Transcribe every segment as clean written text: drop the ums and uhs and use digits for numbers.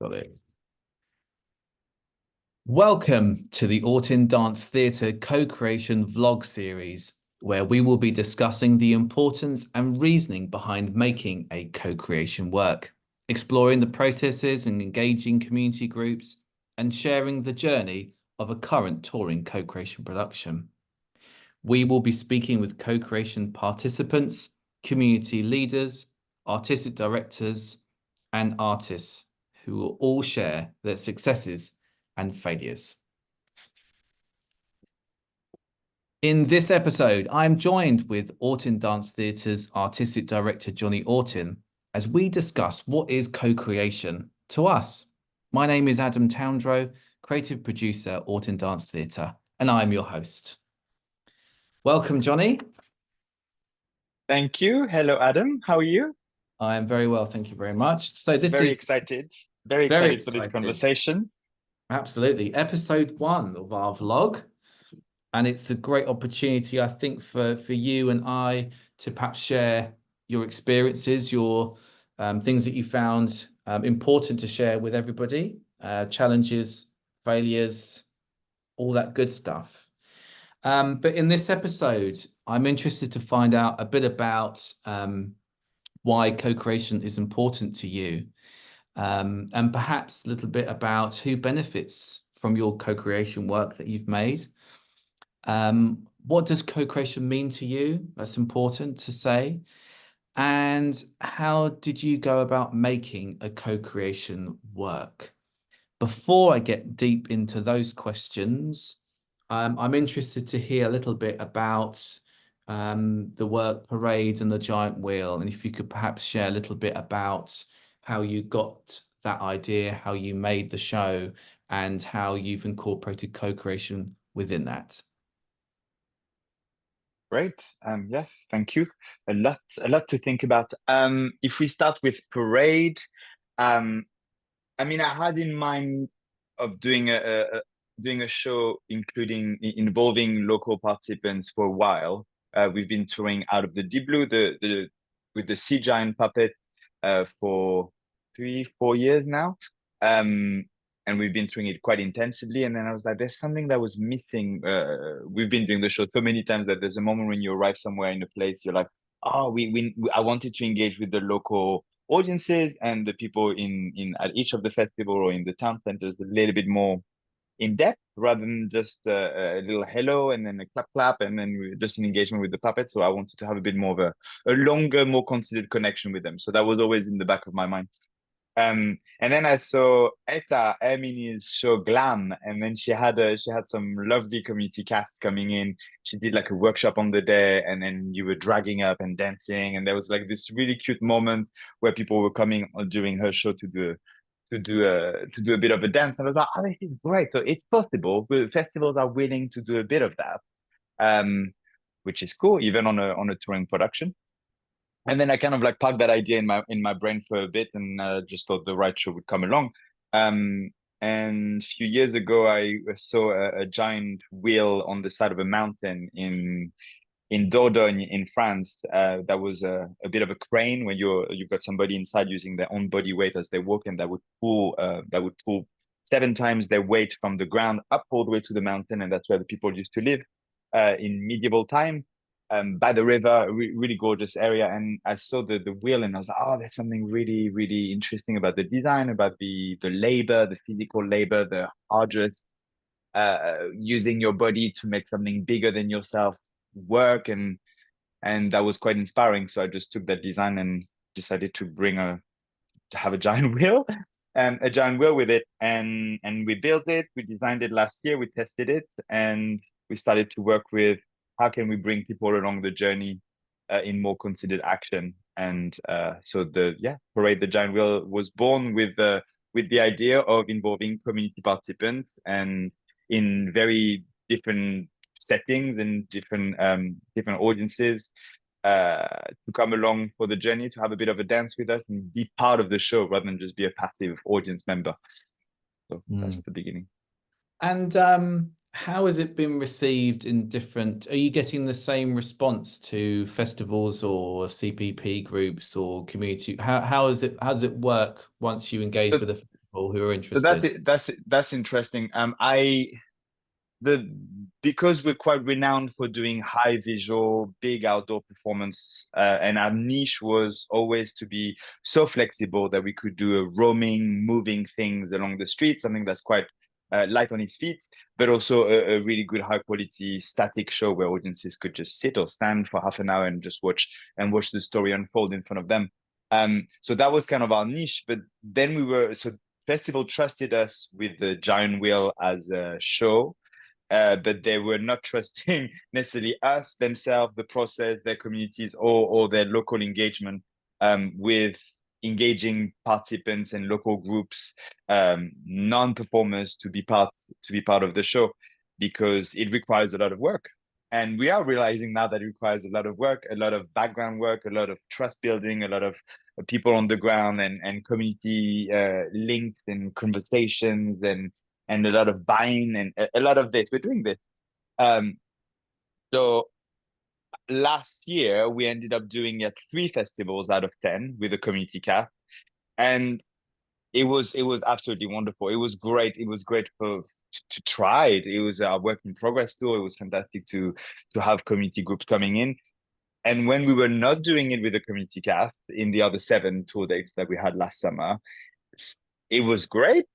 Got it. Welcome to the Orton Dance Theatre co-creation vlog series, where we will be discussing the importance and reasoning behind making a co-creation work, exploring the processes and engaging community groups, and sharing the journey of a current touring co-creation production. We will be speaking with co-creation participants, community leaders, artistic directors, and artists who will all share their successes and failures. In this episode, I'm joined with Orton Dance Theatre's artistic director, Johnny Orton, as we discuss what is co-creation to us. My name is Adam Towndrow, creative producer, Orton Dance Theatre, and I'm your host. Welcome, Johnny. Thank you. Hello, Adam. How are you? I am very well, thank you very much. So this Very is excited. very Very excited for this excited. conversation. Absolutely. Episode 1 of our vlog. And it's a great opportunity, I think, for you and I to perhaps share your experiences, your things that you found important to share with everybody, challenges, failures, all that good stuff. But in this episode, I'm interested to find out a bit about why co-creation is important to you, and perhaps a little bit about who benefits from your co-creation work that you've made. What does co-creation mean to you? That's important to say. And how did you go about making a co-creation work? Before I get deep into those questions, I'm interested to hear a little bit about the work Parade and the Giant Wheel, and if you could perhaps share a little bit about how you got that idea, how you made the show, and how you've incorporated co-creation within that. Great. Yes, thank you. A lot to think about. If we start with Parade, I mean, I had in mind of doing a show involving local participants for a while. We've been touring Out of the Deep Blue, with the Sea Giant puppet, for 3-4 years now. And we've been doing it quite intensively. And then I was like, there's something that was missing. We've been doing the show so many times that there's a moment when you arrive somewhere in a place, you're like, oh, I wanted to engage with the local audiences and the people in at each of the festival or in the town centers a little bit more in depth rather than just a little hello and then a clap clap and then just an engagement with the puppet. So I wanted to have a bit more of a longer, more considered connection with them. So that was always in the back of my mind. And then I saw Etta Emily's show Glam, and then she had some lovely community cast coming in. She did like a workshop on the day, and then you were dragging up and dancing, and there was like this really cute moment where people were coming during her show to do a bit of a dance. And I was like, oh, this is great. So it's possible. Festivals are willing to do a bit of that, which is cool, even on a touring production. And then I kind of like parked that idea in my brain for a bit, and just thought the right show would come along. And a few years ago, I saw a giant wheel on the side of a mountain in Dordogne in France. That was a bit of a crane where you've got somebody inside using their own body weight as they walk, and that would pull 7 times their weight from the ground up all the way to the mountain, and that's where the people used to live in medieval time. By the river, really gorgeous area. And I saw the wheel, and I was like, oh, there's something really, really interesting about the design, about the labor, the physical labor, the arduous using your body to make something bigger than yourself work. And that was quite inspiring. So I just took that design and decided to have a giant wheel and a giant wheel with it. And we built it, we designed it last year, we tested it, and we started to work with how can we bring people along the journey in more considered action. And so Parade the Giant Wheel was born with the idea of involving community participants and in very different settings and different audiences to come along for the journey, to have a bit of a dance with us and be part of the show rather than just be a passive audience member. So that's the beginning. And how has it been received in different? Are you getting the same response to festivals or CPP groups or community? How does it work once you engage with a festival people who are So that's interested? it. That's interesting. The because we're quite renowned for doing high visual, big outdoor performance, and our niche was always to be so flexible that we could do a roaming, moving things along the street, something that's quite light on its feet, but also a really good high quality static show where audiences could just sit or stand for half an hour and just watch the story unfold in front of them. So that was kind of our niche. But then festival trusted us with the Giant Wheel as a show, but they were not trusting necessarily us themselves, the process, their communities, or their local engagement with engaging participants and local groups, non-performers to be part of the show, because it requires a lot of work. And we are realizing now that it requires a lot of work, a lot of background work, a lot of trust building, a lot of people on the ground and community links and conversations and a lot of buying and a lot of this. We're doing this. Um, so last year we ended up doing 3 festivals out of 10 with the community cast, and it was absolutely wonderful. It was great. It was great to try it. It was a work in progress tour. It was fantastic to have community groups coming in. And when we were not doing it with the community cast in the other 7 tour dates that we had last summer, it was great,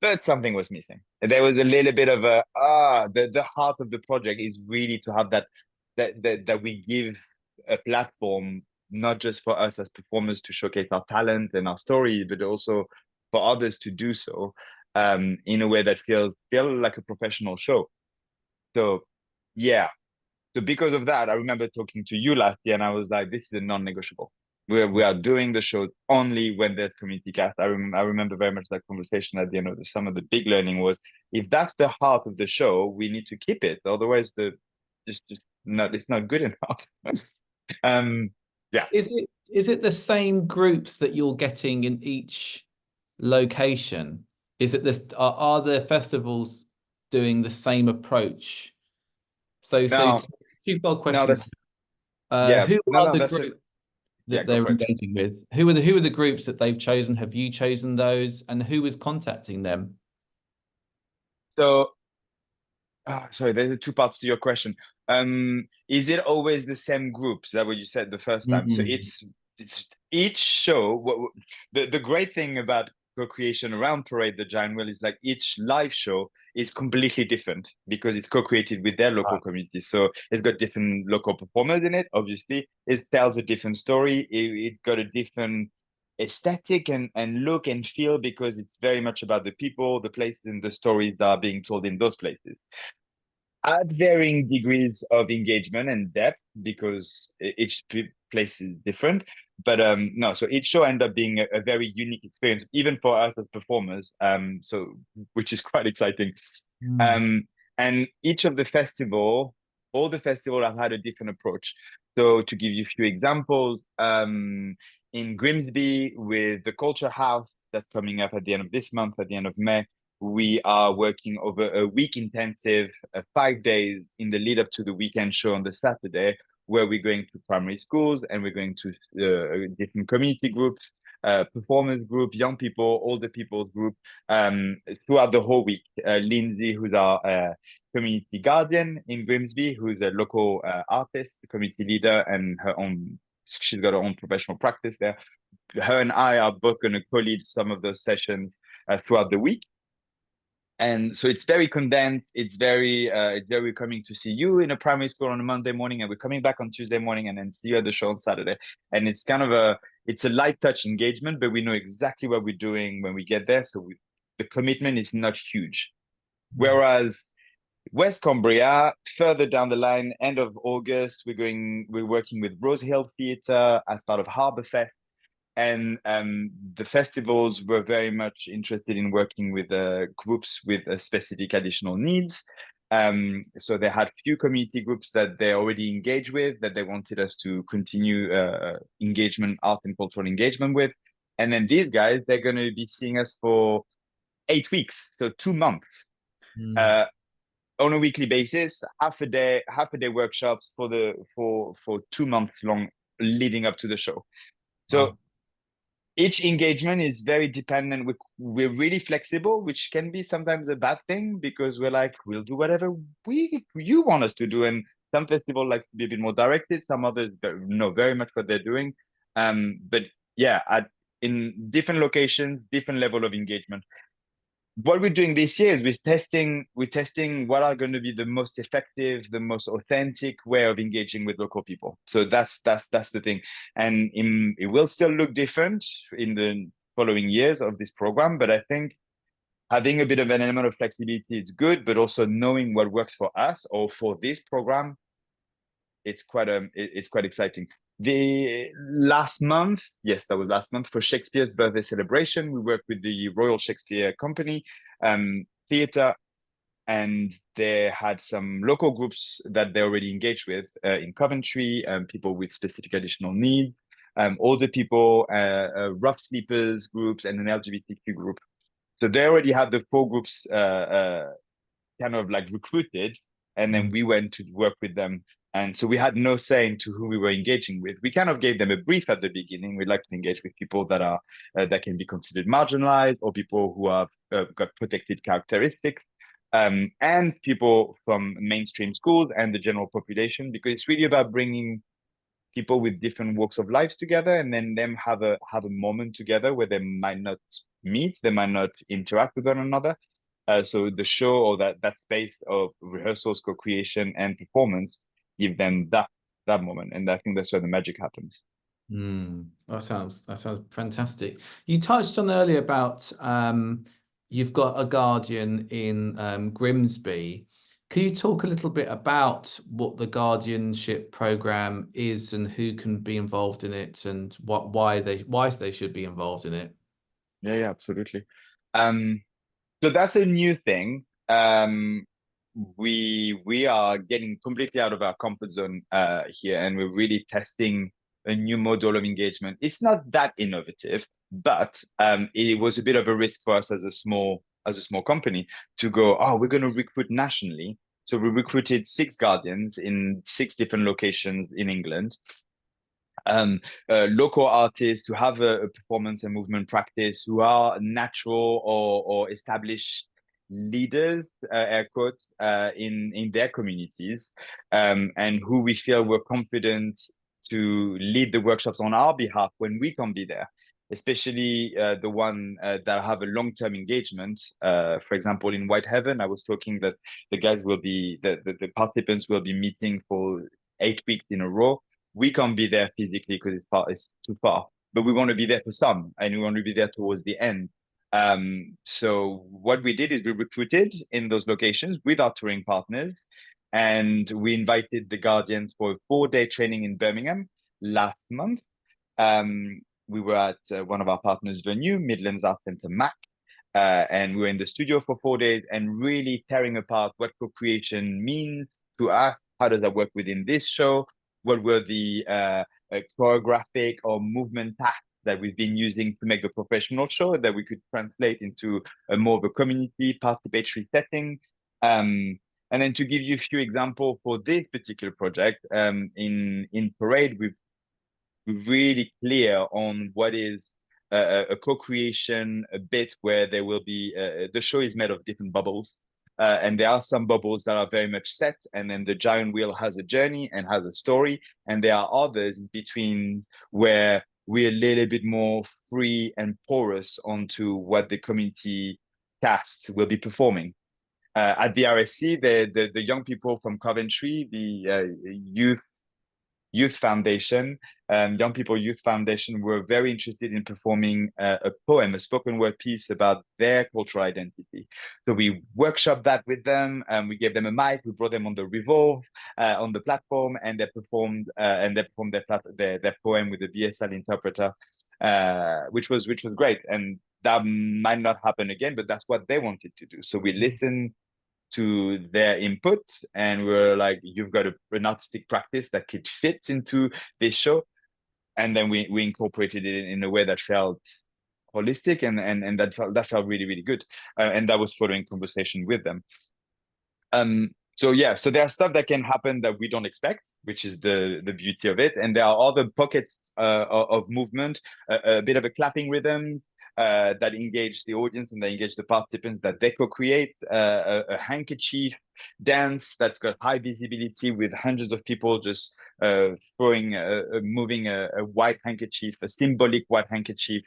but something was missing. There was a little bit of the heart of the project is really to have that we give a platform not just for us as performers to showcase our talent and our story, but also for others to do so in a way that feels still like a professional show. So yeah, so because of that, I remember talking to you last year, and I was like, "This is a non-negotiable. We are doing the show only when there's community cast." I remember very much that conversation at the end of the summer. The big learning was, if that's the heart of the show, we need to keep it. Otherwise, just not it's not good enough. um, yeah. Is it the same groups that you're getting in each location? Is it this are the festivals doing the same approach? So No, twofold no, question. that's yeah. Who No, are no, the that's it. groups Yeah, that go they're for it. engaging with? Who are the groups that they've chosen? Have you chosen those? And who is contacting them? So sorry, there's 2 parts to your question. Is it always the same group? Is that what you said the first time? So Mm. it's each show. The great thing about co-creation around Parade the Giant Wheel is like each live show is completely different because it's co-created with their local Right. community. So it's got different local performers in it. Obviously, it tells a different story. It got a different aesthetic and look and feel because it's very much about the people, the places, and the stories that are being told in those places at varying degrees of engagement and depth because each place is different. But no, so each show ended up being a very unique experience, even for us as performers. So which is quite exciting. Mm. Um, and each of the festival, all the festival have had a different approach. So to give you a few examples, in Grimsby with the Culture House that's coming up at the end of this month, at the end of May, we are working over a week intensive, 5 days in the lead up to the weekend show on the Saturday, where we're going to primary schools and we're going to different community groups, performance group, young people, older people's group, throughout the whole week. Lindsay, who's our community guardian in Grimsby, who's a local artist, community leader, and she's got her own professional practice there. Her and I are both going to co-lead some of those sessions throughout the week. And so it's very condensed. It's very coming to see you in a primary school on a Monday morning, and we're coming back on Tuesday morning, and then see you at the show on Saturday. And it's kind of it's a light touch engagement, but we know exactly what we're doing when we get there. So the commitment is not huge. Whereas West Cumbria, further down the line, end of August, we're working with Rose Hill Theatre as part of Harbourfest. And the festivals were very much interested in working with groups with specific additional needs. So they had few community groups that they already engaged with that they wanted us to continue engagement, art and cultural engagement with. And then these guys, they're going to be seeing us for 8 weeks, so 2 months. Mm. Uh, on a weekly basis, half a day workshops for 2 months long leading up to the show. So Wow. each engagement is very dependent. We're really flexible, which can be sometimes a bad thing because we're like, we'll do whatever you want us to do. And some festivals like to be a bit more directed, some others know very much what they're doing. But yeah, in different locations, different level of engagement. What we're doing this year is we're testing what are going to be the most effective, the most authentic way of engaging with local people. So that's the thing. And it will still look different in the following years of this program, but I think having a bit of an element of flexibility is good, but also knowing what works for us or for this program, it's quite exciting. The last month, yes, that was last month for Shakespeare's birthday celebration. We worked with the Royal Shakespeare Company Theatre, and they had some local groups that they already engaged with in Coventry, people with specific additional needs, older people, rough sleepers groups, and an LGBTQ group. So they already have the four groups kind of like recruited, and then we went to work with them. And so we had no say into who we were engaging with. We kind of gave them a brief at the beginning. We'd like to engage with people that are that can be considered marginalized, or people who have got protected characteristics, and people from mainstream schools and the general population, because it's really about bringing people with different walks of life together, and then them have a moment together where they might not meet, they might not interact with one another. So the show, or that space of rehearsals, co-creation, and performance give them that moment, and I think that's where the magic happens. That sounds fantastic. You touched on earlier about you've got a Guardian in Grimsby. Can you talk a little bit about what the guardianship program is and who can be involved in it, and why they should be involved in it? Yeah, absolutely. So that's a new thing. We are getting completely out of our comfort zone here, and we're really testing a new model of engagement. It's not that innovative, but it was a bit of a risk for us as a small company to go, oh, we're going to recruit nationally. So we recruited 6 guardians in 6 different locations in England. Local artists who have a performance and movement practice, who are natural or established leaders, air quotes, in their communities, and who we feel we're confident to lead the workshops on our behalf when we can't be there, especially the one that have a long-term engagement. For example, in Whitehaven, I was talking that the participants will be meeting for 8 weeks in a row. We can't be there physically because it's too far, but we want to be there for some, and we want to be there towards the end. So what we did is we recruited in those locations with our touring partners, and we invited the Guardians for a 4-day training in Birmingham last month. We were at one of our partners' venue, Midlands Arts Centre MAC, and we were in the studio for 4 days and really tearing apart what co-creation means to us. How does that work within this show? What were the choreographic or movement tasks that we've been using to make the professional show that we could translate into a more of a community participatory setting? And then to give you a few examples for this particular project, in Parade, we're really clear on what is a co-creation, a bit where there will be the show is made of different bubbles. And there are some bubbles that are very much set, and then the giant wheel has a journey and has a story. And there are others in between where we're a little bit more free and porous onto what the community casts will be performing. At the RSC, the young people from Coventry, the Youth Foundation, Young People Youth Foundation, were very interested in performing a poem, a spoken word piece about their cultural identity. So we workshopped that with them, and we gave them a mic. We brought them on the Revolve on the platform, and they performed their poem with a BSL interpreter, which was great. And that might not happen again, but that's what they wanted to do. So we listened to their input, and we're like, you've got an artistic practice that could fit into this show, and then we incorporated it in a way that felt holistic, and that felt really, really good, and that was following conversation with them. So yeah, so there are stuff that can happen that we don't expect, which is the beauty of it. And there are other pockets of movement, a bit of a clapping rhythm that engage the audience and they engage the participants that they co-create, a handkerchief dance that's got high visibility with hundreds of people just throwing, moving a white handkerchief, a symbolic white handkerchief,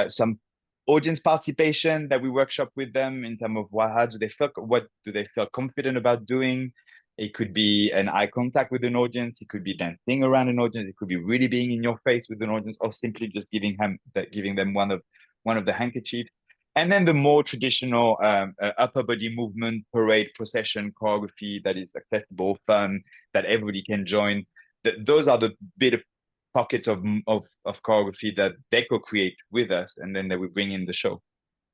some audience participation that we workshop with them in terms of how do they feel, what do they feel confident about doing. It could be an eye contact with an audience, it could be dancing around an audience, it could be really being in your face with an audience, or simply just giving them one of the handkerchiefs. And then the more traditional upper body movement, parade, procession, choreography that is accessible, fun, that everybody can join. Those are the bit of pockets of choreography that they co-create with us, and then they will bring in the show.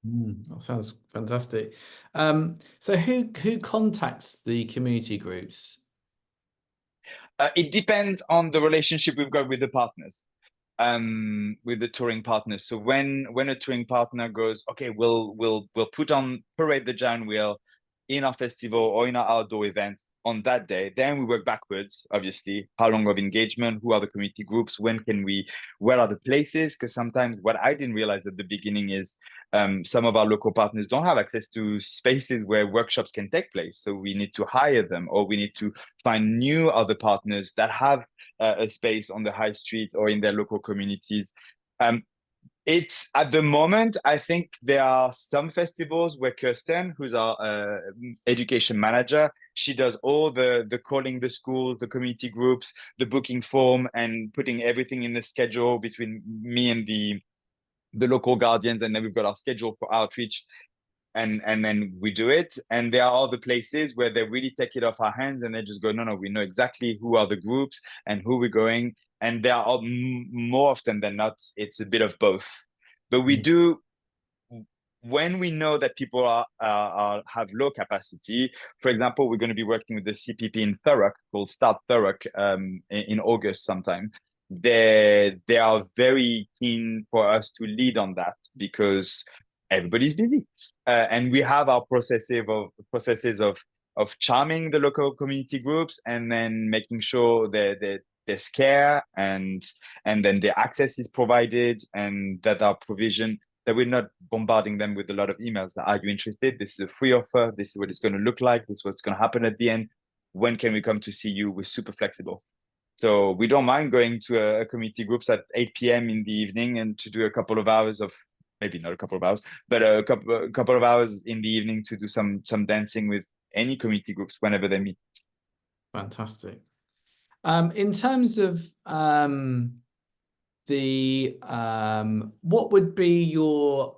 That sounds fantastic. So who contacts the community groups? It depends on the relationship we've got with the partners, with the touring partners. So when a touring partner goes, okay, we'll put on Parade the Giant Wheel in our festival or in our outdoor events on that day, then we work backwards, obviously. How long of engagement? Who are the community groups? Where are the places? Because sometimes what I didn't realize at the beginning is some of our local partners don't have access to spaces where workshops can take place. So we need to hire them, or we need to find new other partners that have a space on the high street or in their local communities. It's at the moment, I think there are some festivals where Kirsten, who's our education manager, she does all the calling the schools, the community groups, the booking form, and putting everything in the schedule between me and the local guardians. And then we've got our schedule for outreach, and then we do it. And there are other places where they really take it off our hands and they just go, no, we know exactly who are the groups and who we're going. And there are more often than not, it's a bit of both. But we do, when we know that people have low capacity. For example, we're going to be working with the CPP in Thurrock called Start Thurrock in August sometime. They are very keen for us to lead on that because everybody's busy, and we have our processes of charming the local community groups and then making sure that there's care and then the access is provided and that our provision, that we're not bombarding them with a lot of emails that, are you interested? This is a free offer. This is what it's going to look like. This is what's going to happen at the end. When can we come to see you? We're super flexible. So we don't mind going to a community groups at 8 p.m. in the evening and to do a couple of hours of, maybe not a couple of hours, but a couple of hours in the evening to do some dancing with any community groups whenever they meet. Fantastic. In terms of what would be your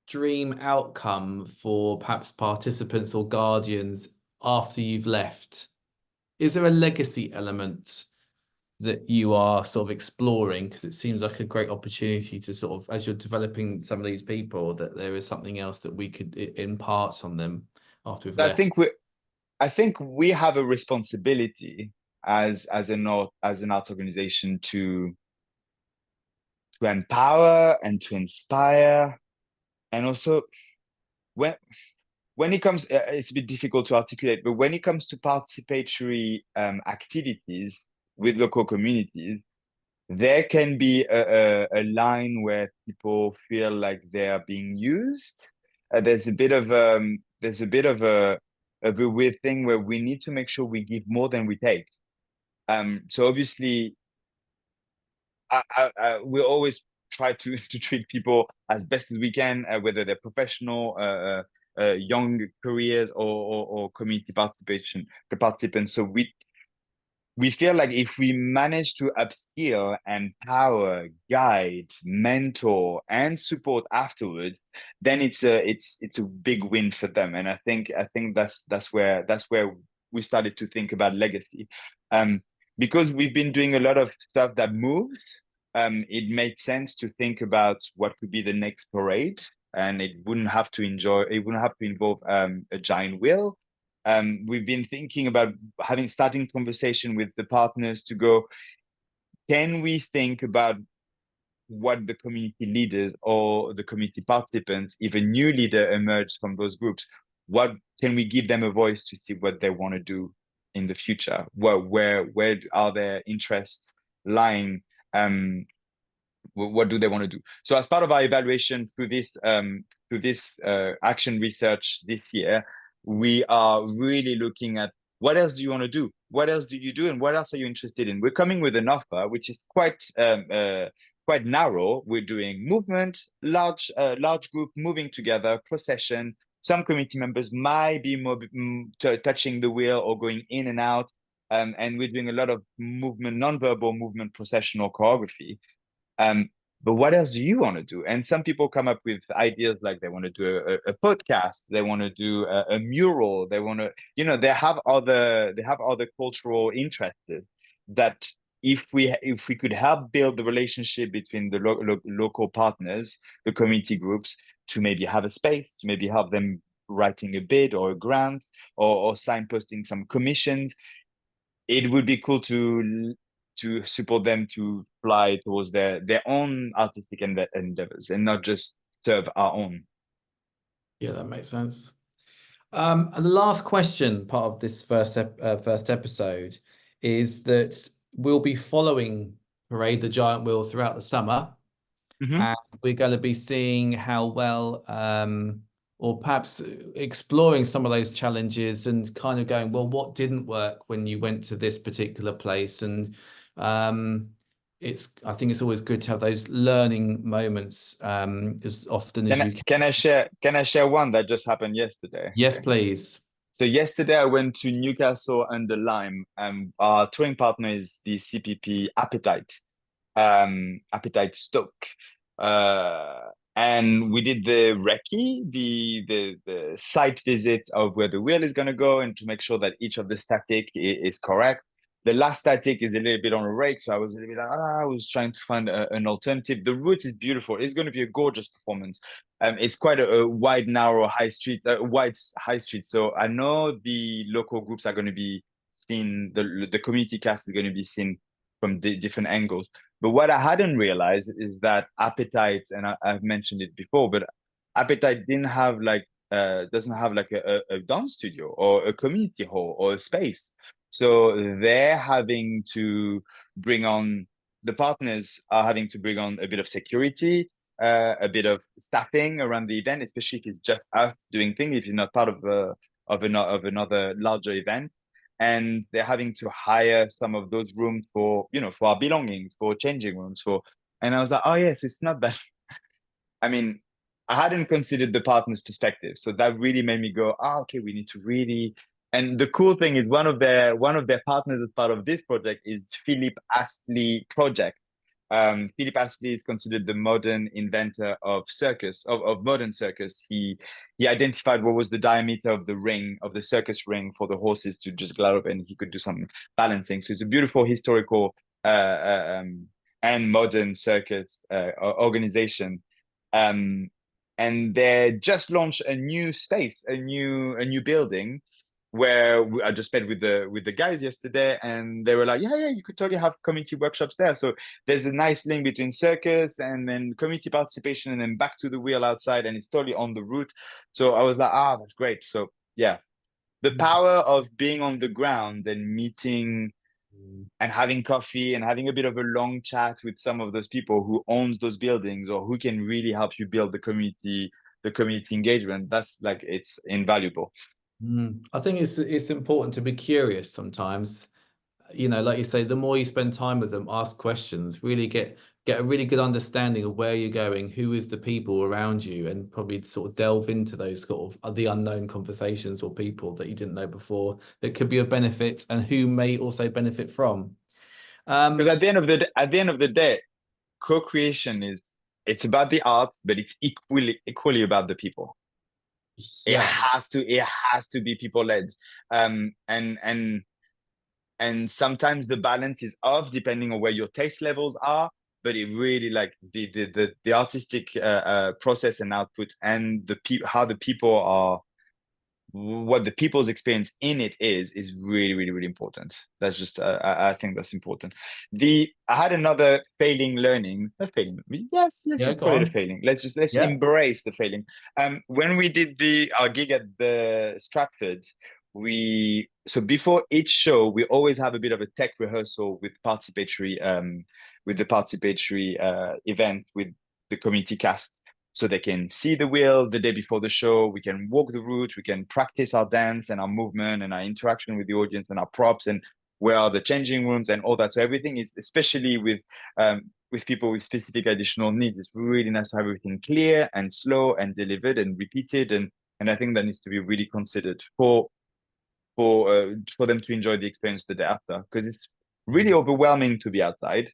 dream outcome for perhaps participants or guardians after you've left? Is there a legacy element that you are sort of exploring? Because it seems like a great opportunity to sort of, as you're developing some of these people, that there is something else that we could impart on them after we've left. I think we have a responsibility as an art organization to empower and to inspire, and also when it comes, it's a bit difficult to articulate, but when it comes to participatory activities with local communities, there can be a line where people feel like they are being used. There's a bit of a weird thing where we need to make sure we give more than we take. So obviously, we always try to treat people as best as we can, whether they're professional, young careers or community participants. So we feel like if we manage to upskill, empower, guide, mentor, and support afterwards, then it's a big win for them. And I think that's where we started to think about legacy. Because we've been doing a lot of stuff that moves, it made sense to think about what could be the next parade, and it wouldn't have to involve a giant wheel. We've been thinking about starting conversation with the partners to go, can we think about what the community leaders or the community participants, if a new leader emerged from those groups, what can we give them a voice to see what they want to do in the future? Where are their interests lying? What do they want to do? So as part of our evaluation through this action research this year, we are really looking at what else do you want to do? What else do you do? And what else are you interested in? We're coming with an offer, which is quite narrow. We're doing movement, large group moving together, procession. Some community members might be more touching the wheel or going in and out. And we're doing a lot of movement, non-verbal movement, processional choreography. But what else do you want to do? And some people come up with ideas like they want to do a podcast, they want to do a mural, they want to, they have other cultural interests that if we could help build the relationship between the local partners, the community groups, to maybe have a space, to maybe help them writing a bid or a grant or signposting some commissions, it would be cool to support them to fly towards their own artistic endeavors and not just serve our own. Yeah, that makes sense. And the last question, part of this first episode, is that we'll be following Parade the Giant Wheel throughout the summer. Mm-hmm. And we're going to be seeing how well, or perhaps exploring some of those challenges and kind of going, well, what didn't work when you went to this particular place? And I think it's always good to have those learning moments as often as you can. Can I share one that just happened yesterday? Yes, please. So yesterday I went to Newcastle under Lyme. Our touring partner is the CPP Appetite, Appetite Stoke. And we did the recce, the site visit of where the wheel is going to go and to make sure that each of the static is correct. The last static is a little bit on a rake, so I was a little bit I was trying to find an alternative. The route is beautiful. It's going to be a gorgeous performance. It's quite a wide, narrow high street, wide high street. So I know the local groups are going to be seen. The community cast is going to be seen from different angles. But what I hadn't realized is that Appetite, and I've mentioned it before, but Appetite doesn't have like a dance studio or a community hall or a space. So they're having to the partners are having to bring on a bit of security, a bit of staffing around the event, especially if it's just us doing things, if you're not part of another larger event. And they're having to hire some of those rooms for our belongings, for changing rooms, and I was like, oh yes, it's not that. I mean, I hadn't considered the partner's perspective, so that really made me go, oh, okay, we need to really. And the cool thing is one of their partners as part of this project is Philip Astley Project. Philip Astley is considered the modern inventor of modern circus. He identified what was the diameter of the circus ring for the horses to just gallop, and he could do some balancing. So it's a beautiful historical and modern circus organization. And they just launched a new space, a new building, where I just met with the guys yesterday, and they were like, yeah, you could totally have community workshops there. So there's a nice link between circus and then community participation, and then back to the wheel outside, and it's totally on the route. So I was like, that's great. So yeah, the power of being on the ground and meeting and having coffee and having a bit of a long chat with some of those people who owns those buildings or who can really help you build the community engagement, that's like, it's invaluable. I think it's important to be curious sometimes. Like you say, the more you spend time with them, ask questions, really get a really good understanding of where you're going, who is the people around you, and probably sort of delve into those sort of the unknown conversations or people that you didn't know before that could be of benefit and who may also benefit from. Because at the end of the day, co-creation it's about the arts, but it's equally about the people. Yeah. It has to be people led. And sometimes the balance is off depending on where your taste levels are, but it really, like, the artistic process and output and how the people are what the people's experience in it is really, really, really important. That's just I think that's important. I had another failing learning, a failing. Yes, let's Yeah, just go call it a on. failing. Let's Yeah. embrace the failing. When we did our gig at the Stratford, so before each show we always have a bit of a tech rehearsal with the participatory event with the community cast, so they can see the wheel the day before the show. We can walk the route. We can practice our dance and our movement and our interaction with the audience and our props and where are the changing rooms and all that. So everything is, especially with people with specific additional needs, it's really nice to have everything clear and slow and delivered and repeated. And I think that needs to be really considered for them to enjoy the experience the day after, because it's really overwhelming to be outside.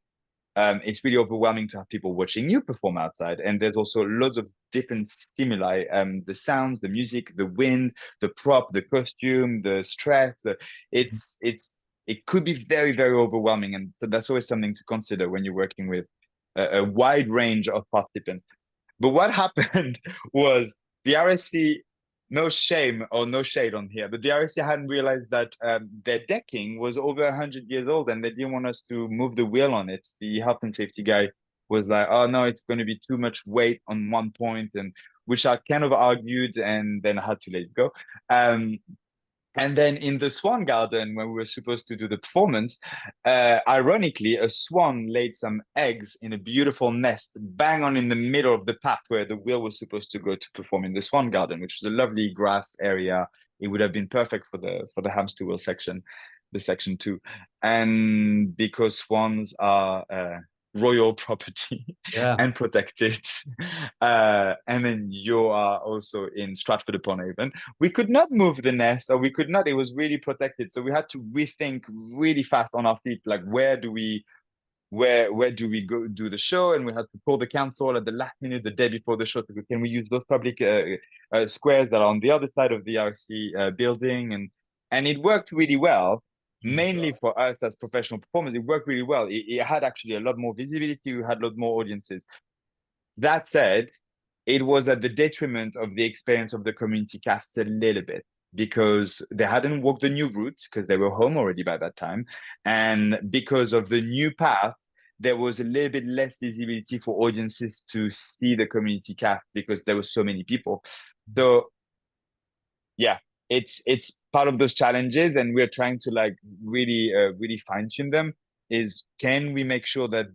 It's really overwhelming to have people watching you perform outside. And there's also loads of different stimuli, the sounds, the music, the wind, the prop, the costume, the stress. It could be very, very overwhelming. And so that's always something to consider when you're working with a wide range of participants. But what happened was the RSC, no shame or no shade on here, but the RSC hadn't realized that their decking was over 100 years old and they didn't want us to move the wheel on it. The health and safety guy was like, oh no, it's going to be too much weight on one point, and which I kind of argued, and then I had to let it go. And then in the Swan Garden, when we were supposed to do the performance, ironically, a swan laid some eggs in a beautiful nest, bang on in the middle of the path where the wheel was supposed to go to perform in the Swan Garden, which was a lovely grass area. It would have been perfect for the hamster wheel section, the section 2. And because swans are royal property Yeah. and protected, and then you are also in Stratford upon Avon, we could not move the nest, or we could not, it was really protected, so we had to rethink really fast on our feet, like where do we go do the show. And we had to call the council at the last minute, the day before the show, to go, can we use those public squares that are on the other side of the RC building. And it worked really well, mainly for us as professional performers. It worked really well. It had actually a lot more visibility. We had a lot more audiences. That said, it was at the detriment of the experience of the community casts a little bit, because they hadn't walked the new route because they were home already by that time. And because of the new path, there was a little bit less visibility for audiences to see the community cast because there were so many people. So yeah, it's part of those challenges, and we're trying to like really fine tune them. Is, can we make sure that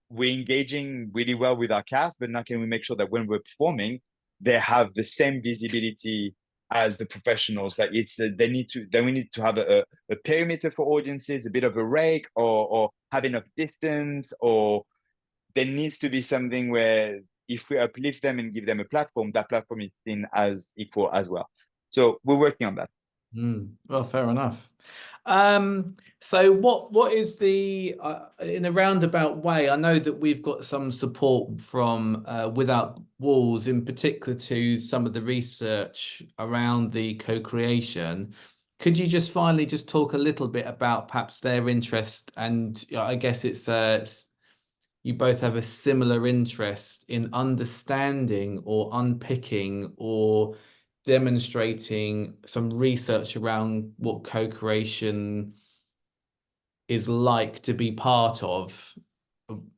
we're engaging really well with our cast, but now can we make sure that when we're performing, they have the same visibility as the professionals? Like we need to have a perimeter for audiences, a bit of a rake, or have enough distance, or there needs to be something where if we uplift them and give them a platform, that platform is seen as equal as well. So we're working on that. Well, fair enough. So what is the in a roundabout way? I know that we've got some support from Without Walls, in particular to some of the research around the co-creation. Could you just finally just talk a little bit about perhaps their interest? And I guess you both have a similar interest in understanding or unpicking or demonstrating some research around what co-creation is like to be part of.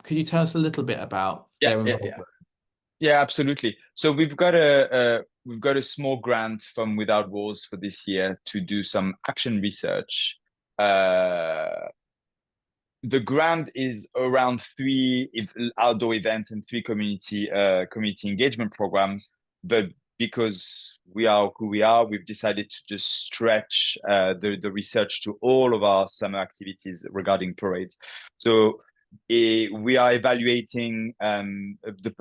Could you tell us a little bit about their involvement? Yeah, absolutely. So we've got a small grant from Without Walls for this year to do some action research. The grant is around 3 outdoor events and 3 community engagement programs, but because we are who we are, we've decided to just stretch the research to all of our summer activities regarding parades. So we are evaluating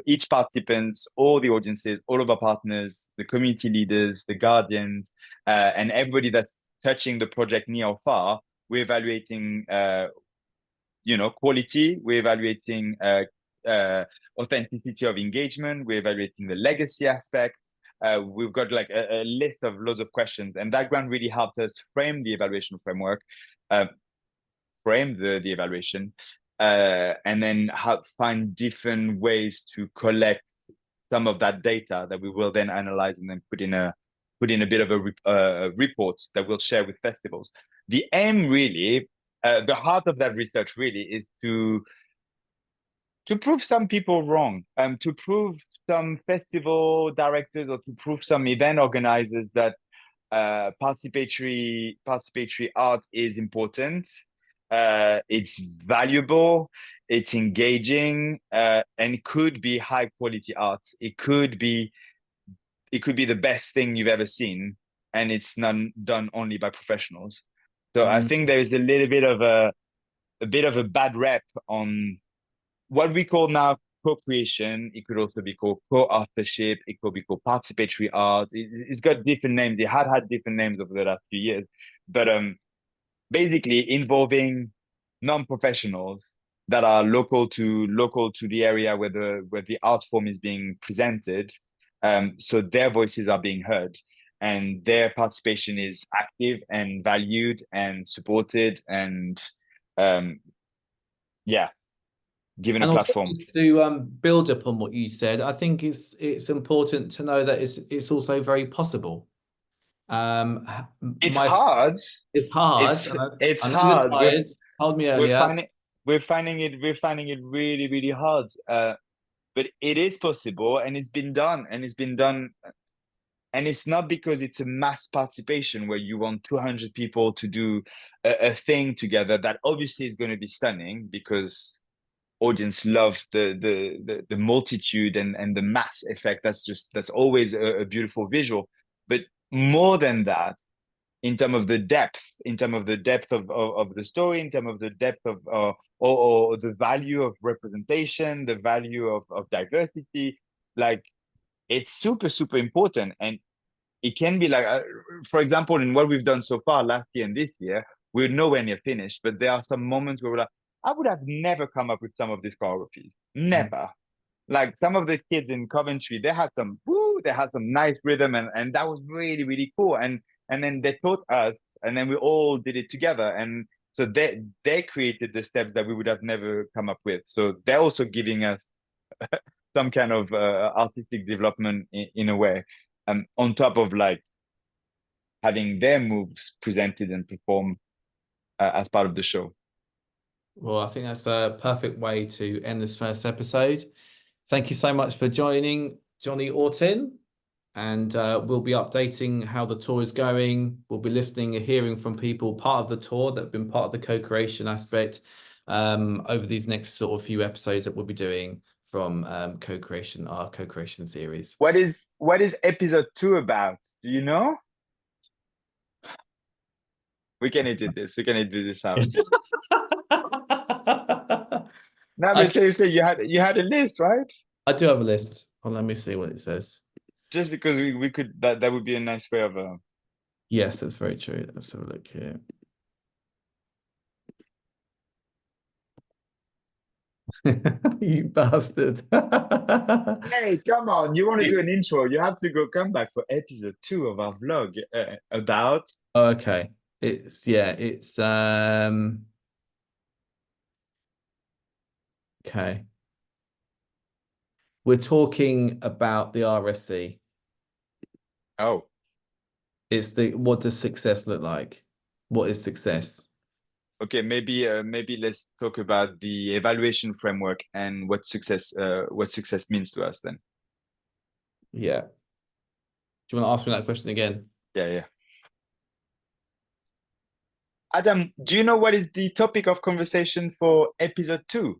each participants, all the audiences, all of our partners, the community leaders, the guardians, and everybody that's touching the project near or far. We're evaluating quality. We're evaluating authenticity of engagement. We're evaluating the legacy aspect. We've got like a list of loads of questions, and that grant really helped us frame the evaluation framework, frame the evaluation, and then help find different ways to collect some of that data that we will then analyze and then put in put in a bit of a report that we'll share with festivals. The aim really, the heart of that research really is to prove some people wrong, to prove some festival directors or to prove some event organizers that participatory art is important. It's valuable, it's engaging, and could be high quality art. It could be the best thing you've ever seen, and it's not done only by professionals. So I think there is a little bit of a bad rep on what we call now co-creation. It could also be called co-authorship. It could be called participatory art. It's got different names. It had different names over the last few years, but basically involving non-professionals that are local to the area where the art form is being presented, so their voices are being heard and their participation is active and valued and supported and yeah, given a And also platform. just to build upon what you said, I think it's important to know that it's also very possible. It's hard. It's hard. It's I know you're hard. tired. Told me We're earlier. finding it really, really hard. But it is possible, and it's been done, and it's not because it's a mass participation where you want 200 people to do a thing together that obviously is going to be stunning because audience love the multitude and the mass effect. That's always a beautiful visual. But more than that, in terms of the depth, of the story, in terms of the depth of or the value of representation, the value of diversity, like it's super, super important. And it can be like, for example, in what we've done so far last year and this year, we're nowhere near finished, but there are some moments where we're like, I would have never come up with some of these choreographies. Never. Like some of the kids in Coventry, they had some nice rhythm and that was really, really cool. And then they taught us and then we all did it together. And so they created the steps that we would have never come up with. So they're also giving us some kind of artistic development in a way, on top of like having their moves presented and performed as part of the show. Well, I think that's a perfect way to end this first episode. Thank you so much for joining, Johnny Ortin. And we'll be updating how the tour is going. We'll be listening and hearing from people part of the tour that have been part of the co-creation aspect over these next sort of few episodes that we'll be doing from our co-creation series. What is episode 2 about? Do you know? We can edit this. We can edit this out. No, but seriously, you had a list, right? I do have a list. Well, let me see what it says. Just because we could that would be a nice way of Yes, that's very true. Let's have a look here. You bastard. Hey, come on. You want to do an intro. You have to come back for episode 2 of our vlog about. Okay. It's okay. We're talking about the RSC. Oh. It's what does success look like? What is success? Okay, maybe let's talk about the evaluation framework and what success means to us then. Yeah. Do you want to ask me that question again? Yeah. Adam, do you know what is the topic of conversation for episode 2?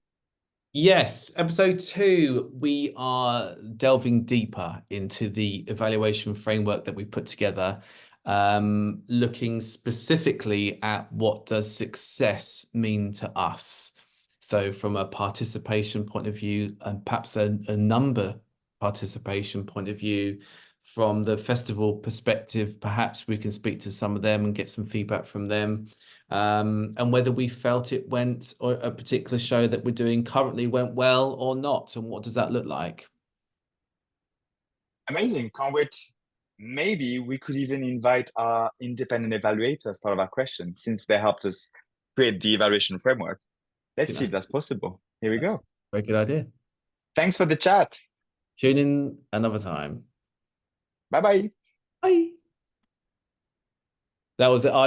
Yes, episode 2, we are delving deeper into the evaluation framework that we put together, looking specifically at what does success mean to us. So from a participation point of view, and perhaps a number participation point of view, from the festival perspective, perhaps we can speak to some of them and get some feedback from them. And whether we felt it went, or a particular show that we're doing currently went well or not, and what does that look like? Amazing. Can't wait. Maybe we could even invite our independent evaluator as part of our question, since they helped us create the evaluation framework. Let's see if that's possible. Here we go. Very good idea. Thanks for the chat. Tune in another time. Bye-bye. Bye. That was it.